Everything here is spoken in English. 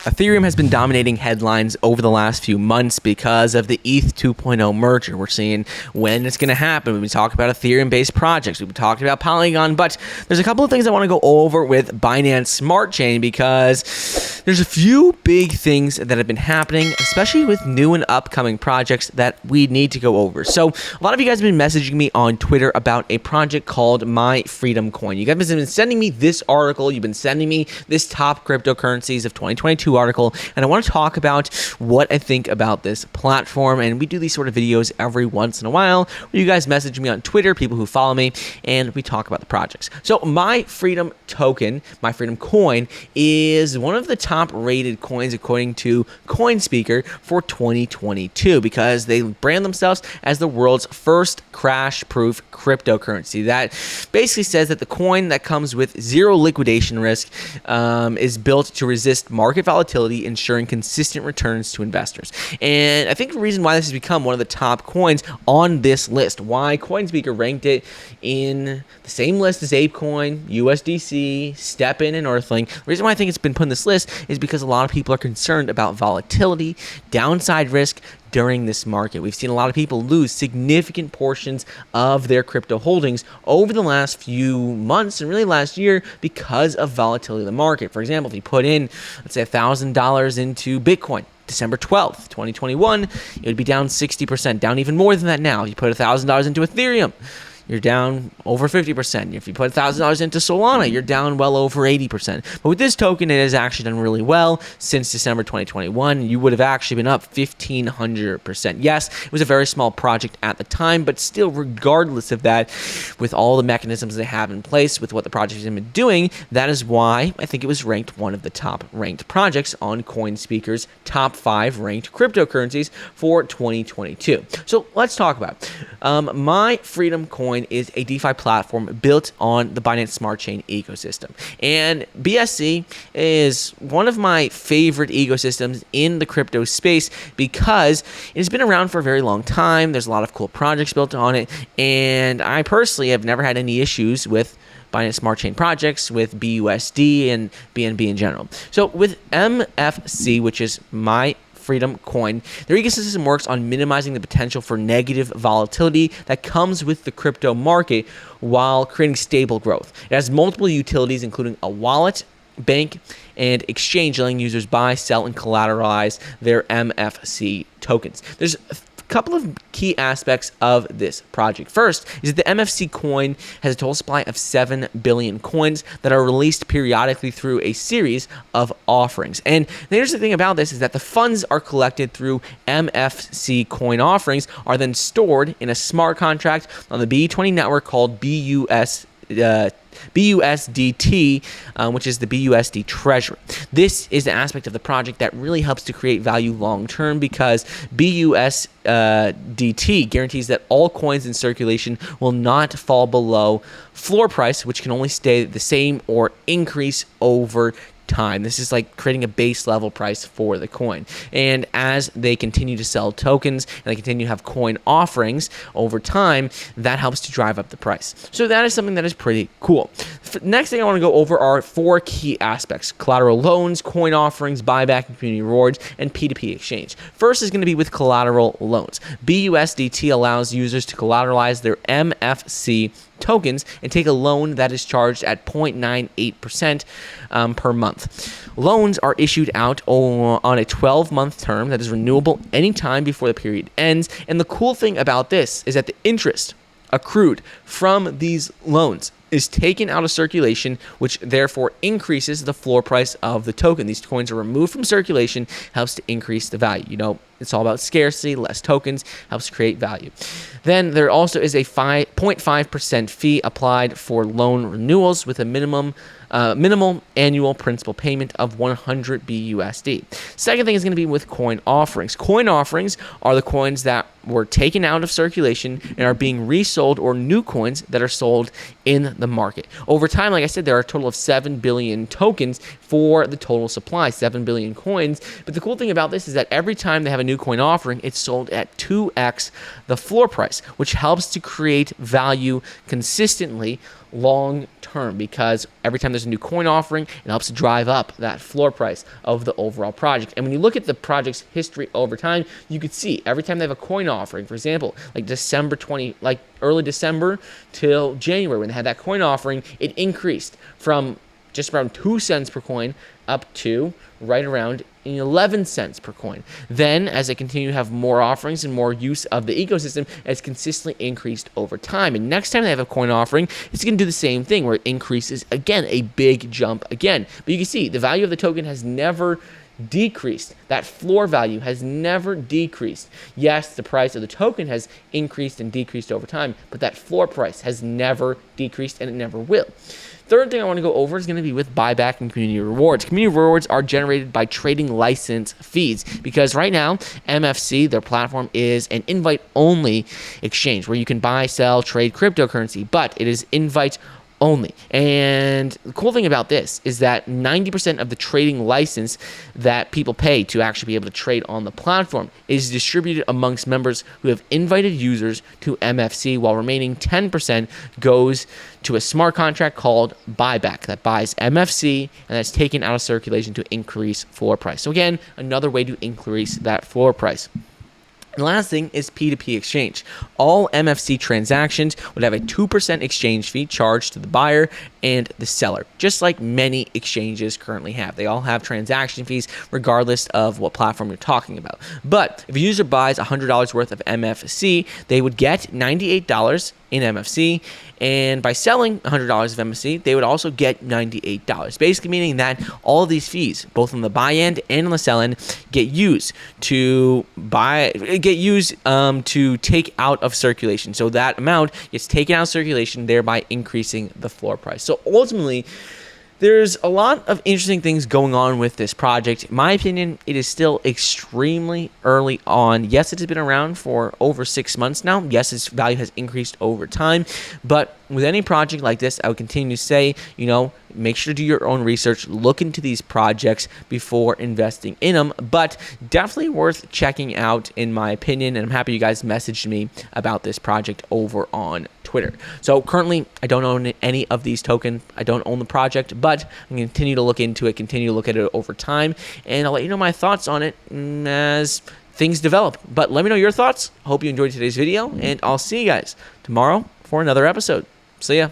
Ethereum has been dominating headlines over the last few months because of the ETH 2.0 merger. We're seeing when it's going to happen. We've been talking about Ethereum-based projects. We've been talking about Polygon, but there's a couple of things I want to go over with Binance Smart Chain because there's a few big things that have been happening, especially with new and upcoming projects that we need to go over. So a lot of you guys have been messaging me on Twitter about a project called My Freedom Coin. You guys have been sending me this article. You've been sending me this top cryptocurrencies of 2022 article, and I want to talk about what I think about this platform. And we do these sort of videos every once in a while where you guys message me on Twitter, people who follow me, and we talk about the projects. So My Freedom token, My Freedom coin, is one of the top rated coins according to CoinSpeaker for 2022 because they brand themselves as the world's first crash-proof cryptocurrency. That basically says that the coin that comes with zero liquidation risk is built to resist market volatility, ensuring consistent returns to investors. And I think the reason why this has become one of the top coins on this list, why CoinSpeaker ranked it in the same list as ApeCoin, USDC, StepN, and Earthlink. The reason why I think it's been put in this list is because a lot of people are concerned about volatility, downside risk during this market. We've seen a lot of people lose significant portions of their crypto holdings over the last few months and really last year because of volatility of the market. For example, if you put in, let's say, $1,000 into Bitcoin, December 12th, 2021, it would be down 60%, down even more than that now. If you put $1,000 into Ethereum, you're down over 50%. If you put $1,000 into Solana, you're down well over 80%. But with this token, it has actually done really well since December 2021. You would have actually been up 1,500%. Yes, it was a very small project at the time, but still, regardless of that, with all the mechanisms they have in place, with what the project has been doing, that is why I think it was ranked one of the top ranked projects on CoinSpeaker's top 5 ranked cryptocurrencies for 2022. So let's talk about it. My Freedom Coin is a DeFi platform built on the Binance Smart Chain ecosystem. And BSC is one of my favorite ecosystems in the crypto space because it has been around for a very long time. There's a lot of cool projects built on it. And I personally have never had any issues with Binance Smart Chain projects, with BUSD and BNB in general. So with MFC, which is My Freedom Coin, their ecosystem works on minimizing the potential for negative volatility that comes with the crypto market while creating stable growth. It has multiple utilities, including a wallet, bank, and exchange, letting users buy, sell, and collateralize their MFC tokens. There's a couple of key aspects of this project. First is that the MFC coin has a total supply of 7 billion coins that are released periodically through a series of offerings. And here's the thing about this is that the funds are collected through MFC coin offerings are then stored in a smart contract on the B20 network called BUSDT, which is the BUSD treasury. This is the aspect of the project that really helps to create value long term because BUSDT guarantees that all coins in circulation will not fall below floor price, which can only stay the same or increase over time. This is like creating a base level price for the coin. And as they continue to sell tokens and they continue to have coin offerings over time, that helps to drive up the price. So that is something that is pretty cool. Next thing I want to go over are 4 key aspects: collateral loans, coin offerings, buyback and community rewards, and P2P exchange. First is going to be with collateral loans. BUSDT allows users to collateralize their MFC tokens and take a loan that is charged at 0.98% per month. Loans are issued out on a 12-month term that is renewable anytime before the period ends. And the cool thing about this is that the interest accrued from these loans is taken out of circulation, which therefore increases the floor price of the token. These coins are removed from circulation, helps to increase the value. You know, it's all about scarcity, less tokens, helps create value. Then there also is a 0.5% fee applied for loan renewals with a minimal annual principal payment of 100 BUSD. Second thing is going to be with coin offerings. Coin offerings are the coins that were taken out of circulation and are being resold, or new coins that are sold in the market. Over time, like I said, there are a total of 7 billion tokens for the total supply, 7 billion coins. But the cool thing about this is that every time they have a new coin offering, it's sold at 2x the floor price, which helps to create value consistently long term, because every time there's a new coin offering, it helps to drive up that floor price of the overall project. And when you look at the project's history over time, you could see every time they have a coin offering, for example, like early December till January, when they had that coin offering, it increased from just around 2 cents per coin up to right around 11 cents per coin. Then, as they continue to have more offerings and more use of the ecosystem, it's consistently increased over time. And next time they have a coin offering, it's going to do the same thing, where it increases again, a big jump again. But you can see the value of the token has never decreased. That floor value has never decreased. Yes, the price of the token has increased and decreased over time, but that floor price has never decreased, and it never will. Third thing I want to go over is going to be with buyback and community rewards. Community rewards are generated by trading license fees, because right now, MFC, their platform, is an invite-only exchange where you can buy, sell, trade cryptocurrency, but it is invite only. And the cool thing about this is that 90% of the trading license that people pay to actually be able to trade on the platform is distributed amongst members who have invited users to MFC, while remaining 10% goes to a smart contract called buyback that buys MFC and that's taken out of circulation to increase floor price. So again, another way to increase that floor price. And the last thing is P2P exchange. All MFC transactions would have a 2% exchange fee charged to the buyer and the seller, just like many exchanges currently have. They all have transaction fees regardless of what platform you're talking about. But if a user buys $100 worth of MFC, they would get $98 in MFC, and by selling $100 of MFC, they would also get $98. Basically meaning that all of these fees, both on the buy end and on the sell end, get used to take out of circulation. So that amount gets taken out of circulation, thereby increasing the floor price. So ultimately, there's a lot of interesting things going on with this project. In my opinion, it is still extremely early on. Yes, it has been around for over 6 months now. Yes, its value has increased over time. But with any project like this, I would continue to say, make sure to do your own research, look into these projects before investing in them, but definitely worth checking out, in my opinion. And I'm happy you guys messaged me about this project over on Twitter. So currently, I don't own any of these tokens. I don't own the project, but I'm going to continue to look into it, continue to look at it over time, and I'll let you know my thoughts on it as things develop. But let me know your thoughts. Hope you enjoyed today's video, and I'll see you guys tomorrow for another episode. See ya.